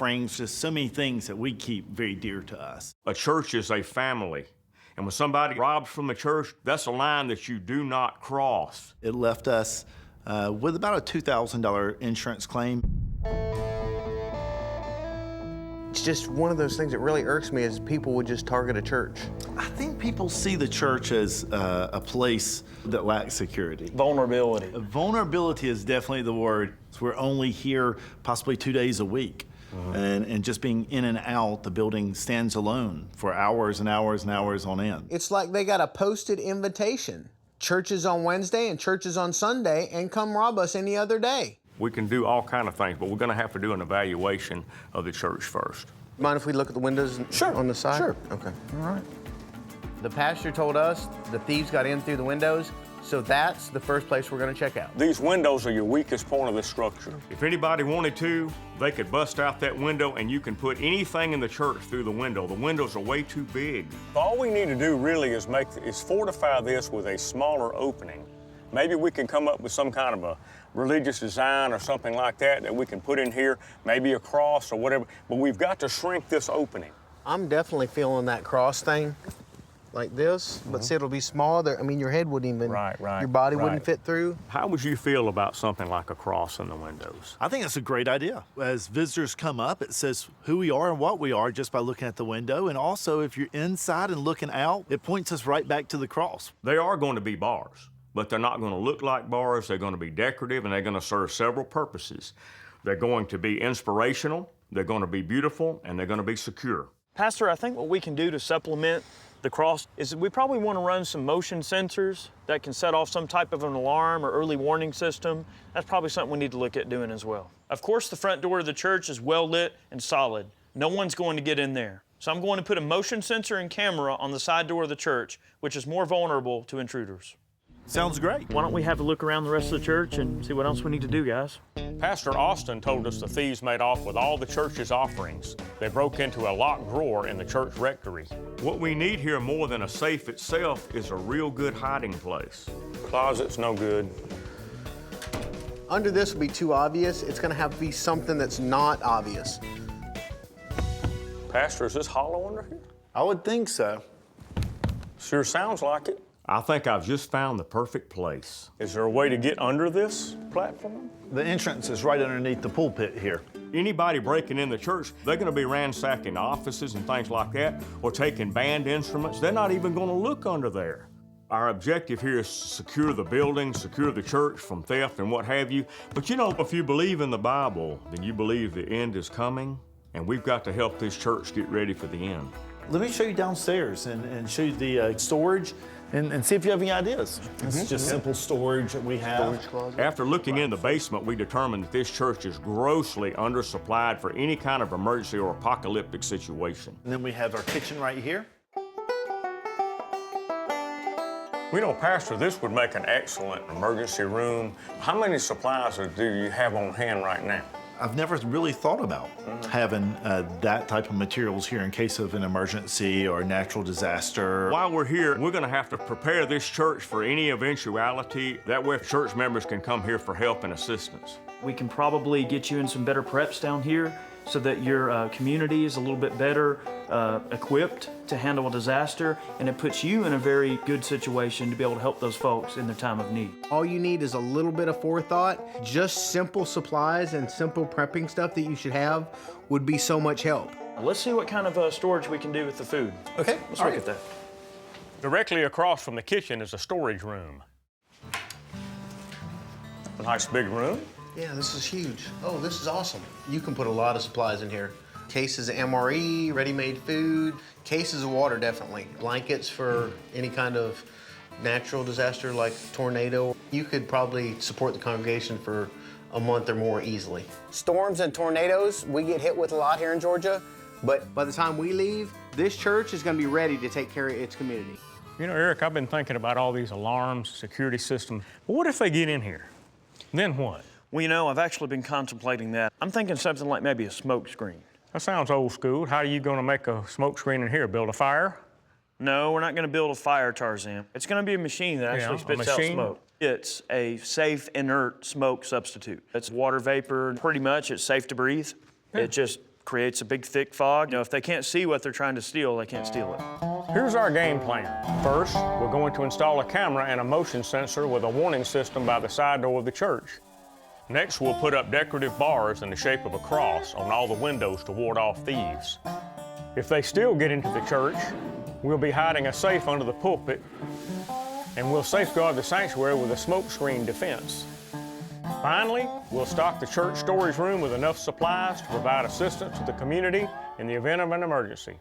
brings just so many things that we keep very dear to us. A church is a family. And when somebody robs from a church, that's a line that you do not cross. It left us with about a $2,000 insurance claim. It's just one of those things that really irks me is people would just target a church. I think people see the church as a place that lacks security. Vulnerability. Vulnerability is definitely the word. We're only here possibly 2 days a week. And just being in and out, the building stands alone for hours and hours and hours on end. It's like they got a posted invitation. Churches on Wednesday and churches on Sunday, and come rob us any other day. We can do all kind of things, but we're going to have to do an evaluation of the church first. Mind if we look at the windows on the side? Sure. Okay. All right. The pastor told us the thieves got in through the windows, so that's the first place we're going to check out. These windows are your weakest point of the structure. If anybody wanted to, they could bust out that window and you can put anything in the church through the window. The windows are way too big. All we need to do really is fortify this with a smaller opening. Maybe we can come up with some kind of a religious design or something like that we can put in here, maybe a cross or whatever, but we've got to shrink this opening. I'm definitely feeling that cross thing like this, but see, it'll be small. I mean, your head wouldn't even, your body wouldn't fit through. How would you feel about something like a cross in the windows? I think that's a great idea. As visitors come up, it says who we are and what we are just by looking at the window. And also, if you're inside and looking out, it points us right back to the cross. They are going to be bars, but they're not going to look like bars. They're going to be decorative, and they're going to serve several purposes. They're going to be inspirational, they're going to be beautiful, and they're going to be secure. Pastor, I think what we can do to supplement the cross is we probably want to run some motion sensors that can set off some type of an alarm or early warning system. That's probably something we need to look at doing as well. Of course, the front door of the church is well lit and solid. No one's going to get in there. So I'm going to put a motion sensor and camera on the side door of the church, which is more vulnerable to intruders. Sounds great. Why don't we have a look around the rest of the church and see what else we need to do, guys? Pastor Austin told us the thieves made off with all the church's offerings. They broke into a locked drawer in the church rectory. What we need here more than a safe itself is a real good hiding place. Closet's no good. Under this will be too obvious. It's going to have to be something that's not obvious. Pastor, is this hollow under here? I would think so. Sure sounds like it. I think I've just found the perfect place. Is there a way to get under this platform? The entrance is right underneath the pulpit here. Anybody breaking in the church, they're going to be ransacking offices and things like that, or taking band instruments. They're not even going to look under there. Our objective here is to secure the building, secure the church from theft and what have you. But you know, if you believe in the Bible, then you believe the end is coming, and we've got to help this church get ready for the end. Let me show you downstairs and show you the storage and see if you have any ideas. It's just simple storage that we have. After looking in the basement, we determined that this church is grossly undersupplied for any kind of emergency or apocalyptic situation. And then we have our kitchen right here. We know, Pastor, this would make an excellent emergency room. How many supplies do you have on hand right now? I've never really thought about having that type of materials here in case of an emergency or a natural disaster. While we're here, we're going to have to prepare this church for any eventuality. That way, church members can come here for help and assistance. We can probably get you in some better preps down here so that your community is a little bit better equipped to handle a disaster, and it puts you in a very good situation to be able to help those folks in their time of need. All you need is a little bit of forethought. Just simple supplies and simple prepping stuff that you should have would be so much help. Let's see what kind of storage we can do with the food. Okay, Let's look at that. Directly across from the kitchen is a storage room. A nice big room. Yeah, this is huge. Oh, this is awesome. You can put a lot of supplies in here. Cases of MRE, ready-made food, cases of water, definitely. Blankets for any kind of natural disaster like tornado. You could probably support the congregation for a month or more easily. Storms and tornadoes, we get hit with a lot here in Georgia, but by the time we leave, this church is going to be ready to take care of its community. You know, Eric, I've been thinking about all these alarms, security systems. But what if they get in here? Then what? Well, you know, I've actually been contemplating that. I'm thinking something like maybe a smoke screen. That sounds old school. How are you going to make a smoke screen in here? Build a fire? No, we're not going to build a fire, Tarzan. It's going to be a machine that actually spits out smoke. It's a safe, inert smoke substitute. It's water vapor. Pretty much, it's safe to breathe. Yeah. It just creates a big thick fog. You know, if they can't see what they're trying to steal, they can't steal it. Here's our game plan. First, we're going to install a camera and a motion sensor with a warning system by the side door of the church. Next, we'll put up decorative bars in the shape of a cross on all the windows to ward off thieves. If they still get into the church, we'll be hiding a safe under the pulpit, and we'll safeguard the sanctuary with a smoke screen defense. Finally, we'll stock the church storage room with enough supplies to provide assistance to the community in the event of an emergency.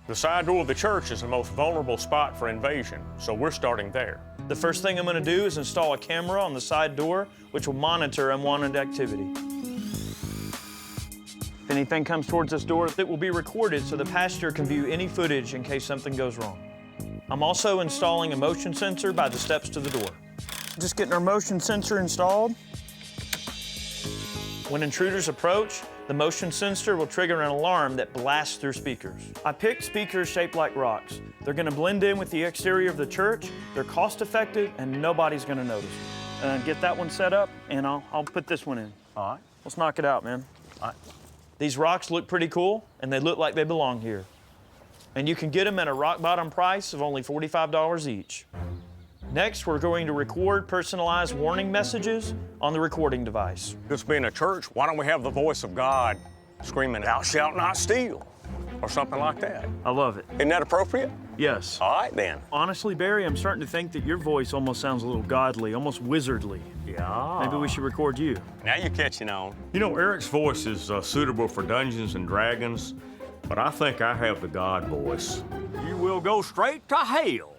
The side door of the church is the most vulnerable spot for invasion, so we're starting there. The first thing I'm going to do is install a camera on the side door, which will monitor unwanted activity. If anything comes towards this door, it will be recorded so the pastor can view any footage in case something goes wrong. I'm also installing a motion sensor by the steps to the door. Just getting our motion sensor installed. When intruders approach, the motion sensor will trigger an alarm that blasts through speakers. I picked speakers shaped like rocks. They're gonna blend in with the exterior of the church, they're cost effective, and nobody's gonna notice. Get that one set up, and I'll put this one in. All right. Let's knock it out, man. All right. These rocks look pretty cool, and they look like they belong here. And you can get them at a rock bottom price of only $45 each. Next, we're going to record personalized warning messages on the recording device. This being a church, why don't we have the voice of God screaming, "Thou shalt not steal," or something like that? I love it. Isn't that appropriate? Yes. All right, then. Honestly, Barry, I'm starting to think that your voice almost sounds a little godly, almost wizardly. Yeah. Maybe we should record you. Now you're catching on. You know, Eric's voice is suitable for Dungeons and Dragons, but I think I have the God voice. You will go straight to hell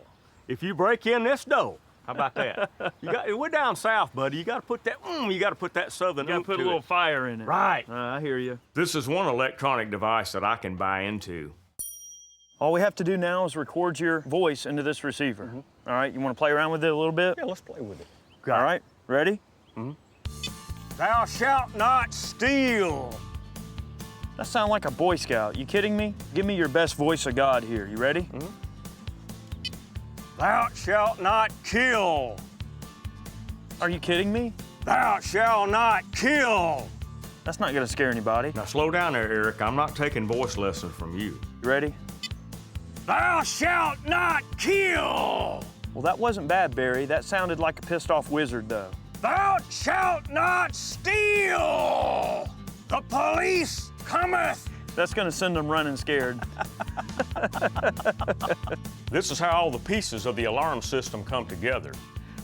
if you break in this door. How about that? We're down south, buddy. You got to put that. You got to put that southern. You got to put a little fire in it. Right. I hear you. This is one electronic device that I can buy into. All we have to do now is record your voice into this receiver. All right, you want to play around with it a little bit? Yeah, let's play with it. All right, ready? Thou shalt not steal. That sounds like a Boy Scout. You kidding me? Give me your best voice of God here. You ready? Thou shalt not kill. Are you kidding me? Thou shalt not kill. That's not gonna scare anybody. Now slow down there, Eric. I'm not taking voice lessons from you. You ready? Thou shalt not kill. Well, that wasn't bad, Barry. That sounded like a pissed off wizard, though. Thou shalt not steal. The police cometh. That's gonna send them running scared. This is how all the pieces of the alarm system come together.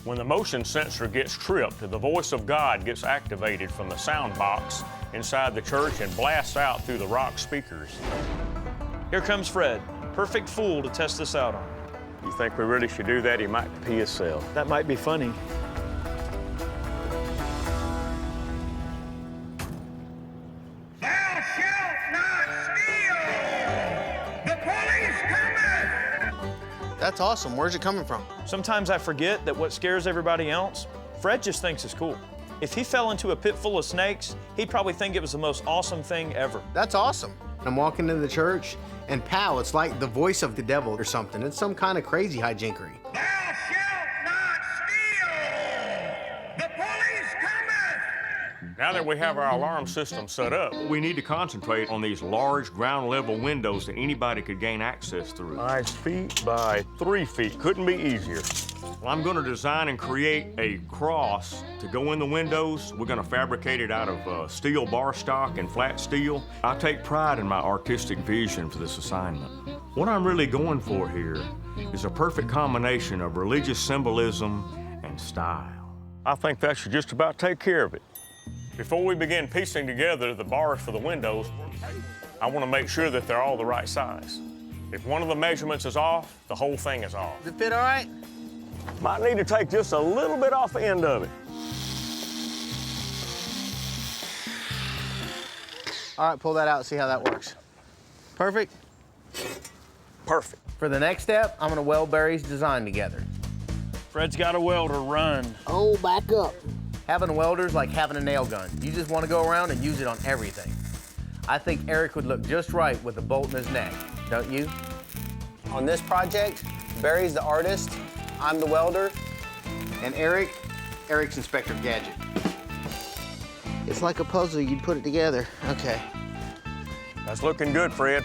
When the motion sensor gets tripped, the voice of God gets activated from the sound box inside the church and blasts out through the rock speakers. Here comes Fred. Perfect fool to test this out on. You think we really should do that? He might pee himself. That might be funny. Thou shalt not steal! The police cometh! That's awesome. Where's it coming from? Sometimes I forget that what scares everybody else, Fred just thinks is cool. If he fell into a pit full of snakes, he'd probably think it was the most awesome thing ever. That's awesome. I'm walking into the church, and pow, it's like the voice of the devil or something. It's some kind of crazy hijinkery. Thou shalt not steal! The police cometh! Now that we have our alarm system set up, we need to concentrate on these large ground level windows that anybody could gain access through. 5 feet by 3 feet. Couldn't be easier. Well, I'm going to design and create a cross to go in the windows. We're going to fabricate it out of steel bar stock and flat steel. I take pride in my artistic vision for this assignment. What I'm really going for here is a perfect combination of religious symbolism and style. I think that should just about take care of it. Before we begin piecing together the bars for the windows, I want to make sure that they're all the right size. If one of the measurements is off, the whole thing is off. Does it fit all right? Might need to take just a little bit off the end of it. All right, pull that out and see how that works. Perfect. Perfect. For the next step, I'm gonna weld Barry's design together. Fred's got a welder, run. Oh, back up. Having a welder's like having a nail gun. You just want to go around and use it on everything. I think Eric would look just right with a bolt in his neck, don't you? On this project, Barry's the artist, I'm the welder. And Eric's Inspector Gadget. It's like a puzzle, you'd put it together. Okay. That's looking good, Fred.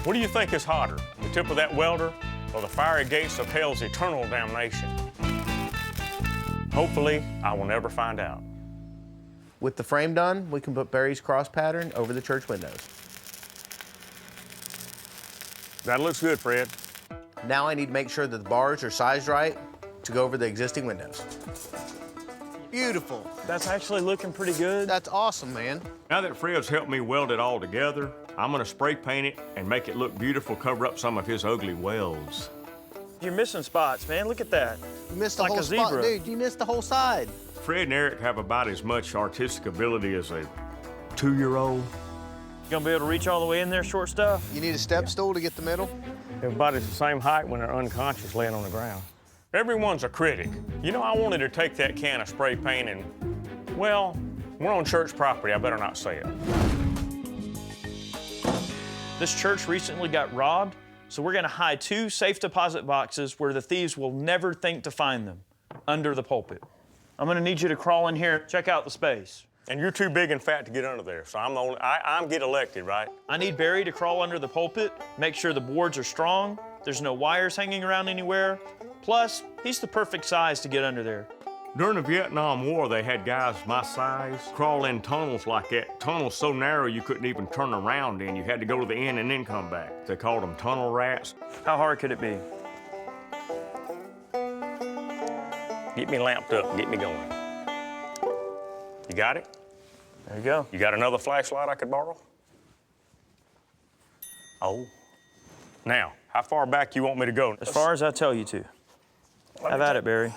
What do you think is hotter, the tip of that welder or the fiery gates of hell's eternal damnation? Hopefully, I will never find out. With the frame done, we can put Barry's cross pattern over the church windows. That looks good, Fred. Now I need to make sure that the bars are sized right to go over the existing windows. Beautiful. That's actually looking pretty good. That's awesome, man. Now that Fred's helped me weld it all together, I'm gonna spray paint it and make it look beautiful, cover up some of his ugly welds. You're missing spots, man. Look at that. You missed the Like whole a spot, zebra. dude. You missed the whole side. Fred and Eric have about as much artistic ability as a 2-year-old. You gonna be able to reach all the way in there, short stuff? You need a step stool to get the middle? Everybody's the same height when they're unconscious laying on the ground. Everyone's a critic. You know, I wanted to take that can of spray paint and, well, we're on church property, I better not say it. This church recently got robbed, so we're gonna hide 2 safe deposit boxes where the thieves will never think to find them, under the pulpit. I'm gonna need you to crawl in here, check out the space. And you're too big and fat to get under there, so I'm the only, I'm get elected, right? I need Barry to crawl under the pulpit, make sure the boards are strong, there's no wires hanging around anywhere. Plus, he's the perfect size to get under there. During the Vietnam War, they had guys my size crawl in tunnels like that. Tunnels so narrow you couldn't even turn around in. You had to go to the end and then come back. They called them tunnel rats. How hard could it be? Get me lamped up, get me going. You got it? There you go. You got another flashlight I could borrow? Oh. Now, how far back you want me to go? As far as I tell you to. Have at it, Barry.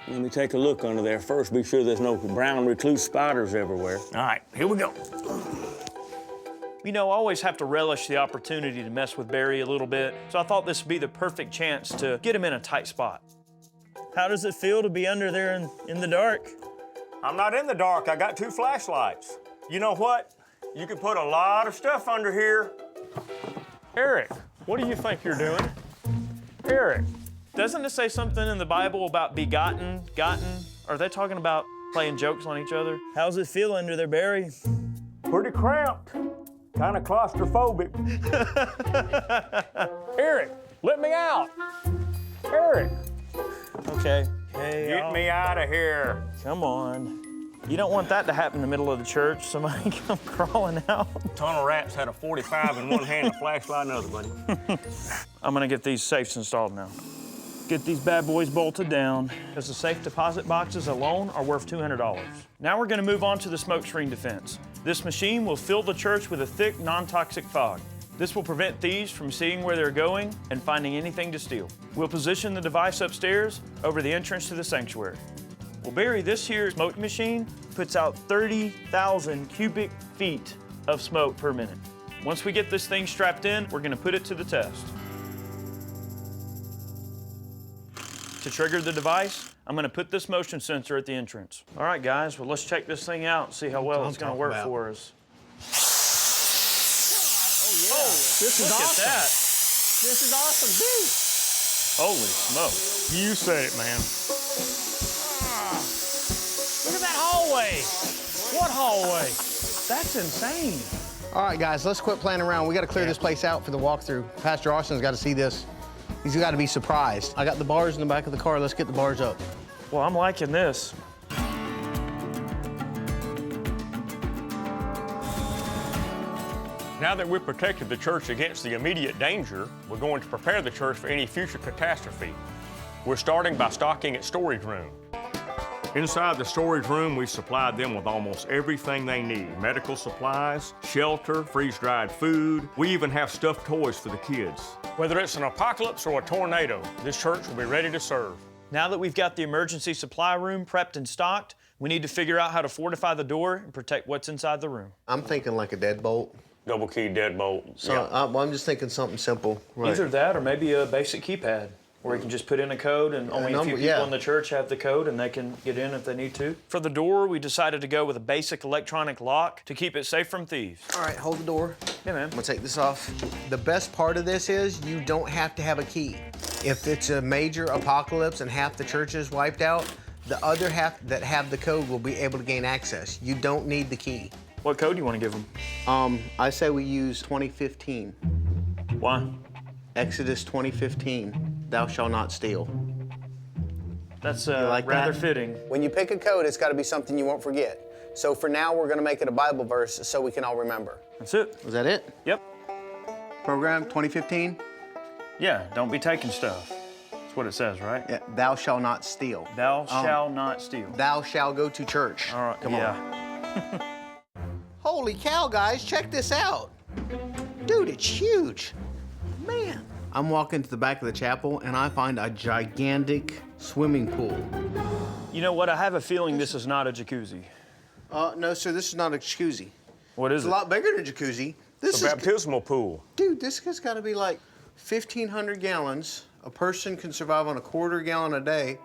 Let me take a look under there first, be sure there's no brown recluse spiders everywhere. All right, here we go. You know, I always have to relish the opportunity to mess with Barry a little bit, so I thought this would be the perfect chance to get him in a tight spot. How does it feel to be under there in the dark? I'm not in the dark, I got 2 flashlights. You know what? You can put a lot of stuff under here. Eric, what do you think you're doing? Eric. Doesn't it say something in the Bible about begotten, gotten? Are they talking about playing jokes on each other? How's it feel under there, Barry? Pretty cramped, kind of claustrophobic. Eric, let me out. Eric. Okay. Hey, Get me out of here. Come on. You don't want that to happen in the middle of the church. Somebody come crawling out. Tunnel rats had a 45 in one hand and a flashlight in the other, buddy. I'm gonna get these safes installed now. Get these bad boys bolted down, because the safe deposit boxes alone are worth $200. Now we're gonna move on to the smoke screen defense. This machine will fill the church with a thick, non-toxic fog. This will prevent thieves from seeing where they're going and finding anything to steal. We'll position the device upstairs over the entrance to the sanctuary. Well, Barry, this here smoke machine puts out 30,000 cubic feet of smoke per minute. Once we get this thing strapped in, we're gonna put it to the test. To trigger the device, I'm gonna put this motion sensor at the entrance. All right, guys, well, let's check this thing out and see how well it's gonna work for us. Oh, This is look awesome. at that. This is awesome, dude. Holy smoke. You said it, man. Look at that hallway. What hallway? That's insane. All right, guys, let's quit playing around. We got to clear this place out for the walkthrough. Pastor Austin's got to see this. He's got to be surprised. I got the bars in the back of the car. Let's get the bars up. Well, I'm liking this. Now that we've protected the church against the immediate danger, we're going to prepare the church for any future catastrophe. We're starting by stocking its storage room. Inside the storage room, we supplied them with almost everything they need. Medical supplies, shelter, freeze-dried food. We even have stuffed toys for the kids. Whether it's an apocalypse or a tornado, this church will be ready to serve. Now that we've got the emergency supply room prepped and stocked, we need to figure out how to fortify the door and protect what's inside the room. I'm thinking like a deadbolt. Double key deadbolt. So I'm just thinking something simple. Right. Either that or maybe a basic keypad where you can just put in a code and only a few number, people yeah. in the church have the code and they can get in if they need to. For the door, we decided to go with a basic electronic lock to keep it safe from thieves. All right, hold the door. Yeah, man. I'm gonna take this off. The best part of this is you don't have to have a key. If it's a major apocalypse and half the church is wiped out, the other half that have the code will be able to gain access. You don't need the key. What code do you want to give them? I say we use 2015. Why? Exodus 2015. Thou shalt not steal. That's like rather that? fitting. When you pick a code, it's got to be something you won't forget. So for now, we're going to make it a Bible verse so we can all remember. That's it. Was that it? Yep. Program 2015? Yeah, don't be taking stuff. That's what it says, right? Yeah, thou shalt not steal. Thou shalt not steal. Thou shalt go to church. All right, Come yeah. on. Holy cow, guys, check this out. Dude, it's huge. Man. I'm walking to the back of the chapel and I find a gigantic swimming pool. You know what? I have a feeling this is not a jacuzzi. No, sir, this is not a jacuzzi. What is It's it? a lot bigger than a jacuzzi. This The is, baptismal pool. dude, this has got to be like 1,500 gallons. A person can survive on a quarter gallon a day.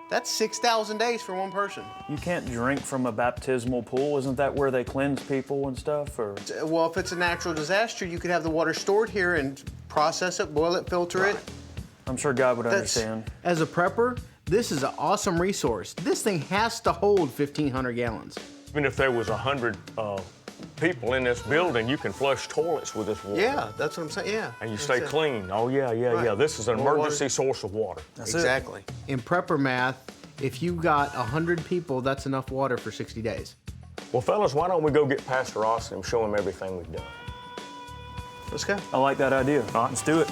That's 6,000 days for one person. You can't drink from a baptismal pool. Isn't that where they cleanse people and stuff? Or Well, if it's a natural disaster, you could have the water stored here and process it, boil it, filter it. I'm sure God would That's- understand. As a prepper, this is an awesome resource. This thing has to hold 1,500 gallons. Even if there was 100 people in this building, you can flush toilets with this water. Yeah, that's what I'm saying, yeah. And you That's stay it. clean. Oh, yeah, yeah, Right. yeah. This is an More water. emergency source of water. Exactly. In prepper math, if you got 100 people, that's enough water for 60 days. Well, fellas, why don't we go get Pastor Austin and show him everything we've done? Let's go. I like that idea. All right, let's do it.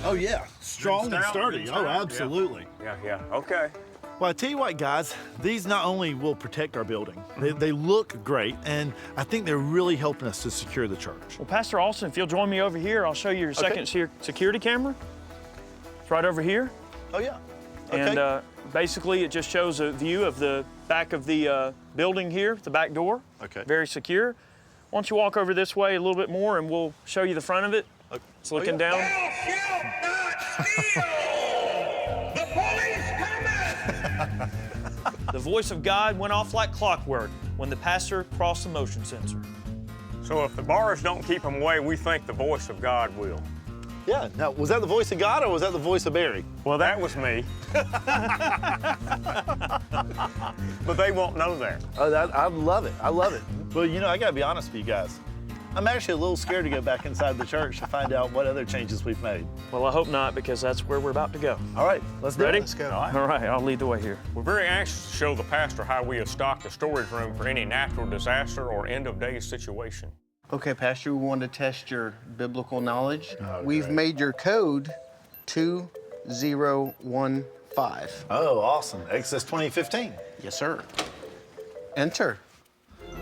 Oh, yeah. Strong and sturdy. Oh, absolutely. Yeah, yeah. Okay. Well, I tell you what, guys, these not only will protect our building, they look great, and I think they're really helping us to secure the church. Well, Pastor Austin, if you'll join me over here, I'll show you your second security camera. It's right over here. Oh, yeah. Okay. And basically, it just shows a view of the back of the building here, the back door. Okay. Very secure. Why don't you walk over this way a little bit more, and we'll show you the front of it. It's looking down. Thou shalt not steal. The police coming. The voice of God went off like clockwork when the pastor crossed the motion sensor. So if the bars don't keep him away, we think the voice of God will. Yeah. Now, was that the voice of God or was that the voice of Barry? Well, that was me. But they won't know that. Oh, I love it. I love it. Well, you know, I gotta be honest with you guys. I'm actually a little scared to go back inside the church to find out what other changes we've made. Well, I hope not, because that's where we're about to go. All right, let's do Ready? it. Let's go. All right, I'll lead the way here. We're very anxious to show the pastor how we have stocked the storage room for any natural disaster or end-of-days situation. Okay, Pastor, we want to test your biblical knowledge. Oh, We've great. made your code 2015. Oh, awesome. Exodus 2015. Yes, sir. Enter.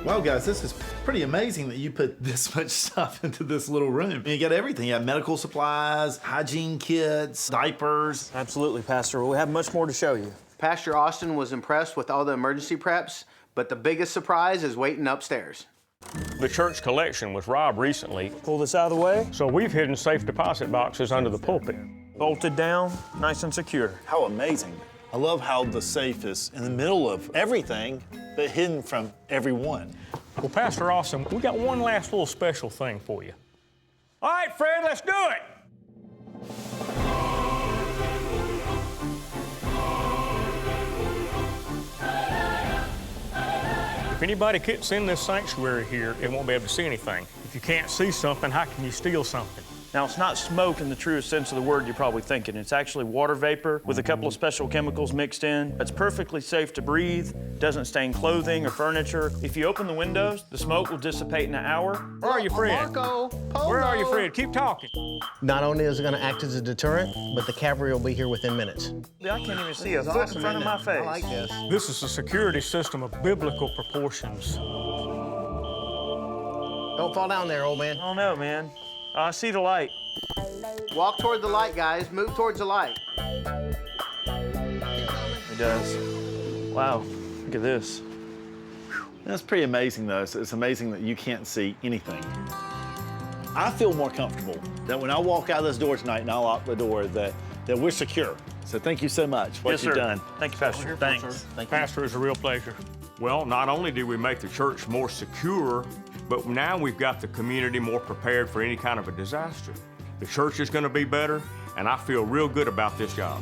Wow, guys, this is pretty amazing that you put this much stuff into this little room. I mean, you got everything. You have medical supplies, hygiene kits, diapers. Absolutely, Pastor. We have much more to show you. Pastor Austin was impressed with all the emergency preps, but the biggest surprise is waiting upstairs. The church collection was robbed recently, Pull this out of the way. so we've hidden safe deposit boxes under the pulpit. Bolted down, nice and secure. How amazing. I love how the safe is in the middle of everything, but hidden from everyone. Well, Pastor Austin, we got one last little special thing for you. All right, Fred, let's do it. If anybody gets in this sanctuary here, it won't be able to see anything. If you can't see something, how can you steal something? Now, it's not smoke in the truest sense of the word you're probably thinking. It's actually water vapor with a couple of special chemicals mixed in. It's perfectly safe to breathe, doesn't stain clothing or furniture. If you open the windows, the smoke will dissipate in an hour. Where are you, Fred? Marco, Polo. Where are you, Fred? Keep talking. Not only is it going to act as a deterrent, but the cavalry will be here within minutes. I can't even see a foot in front of my face. I like this. This is a security system of biblical proportions. Don't fall down there, old man. I don't know, man. I see the light. Walk toward the light, guys. Move towards the light. It does. Wow, look at this. That's pretty amazing, though. It's amazing that you can't see anything. I feel more comfortable that when I walk out this door tonight and I lock the door, that we're secure. So thank you so much for what Yes, you've sir. done. Thank you, Pastor. Thanks. Thank you. Pastor, it's a real pleasure. Well, not only did we make the church more secure, but now we've got the community more prepared for any kind of a disaster. The church is going to be better, and I feel real good about this job.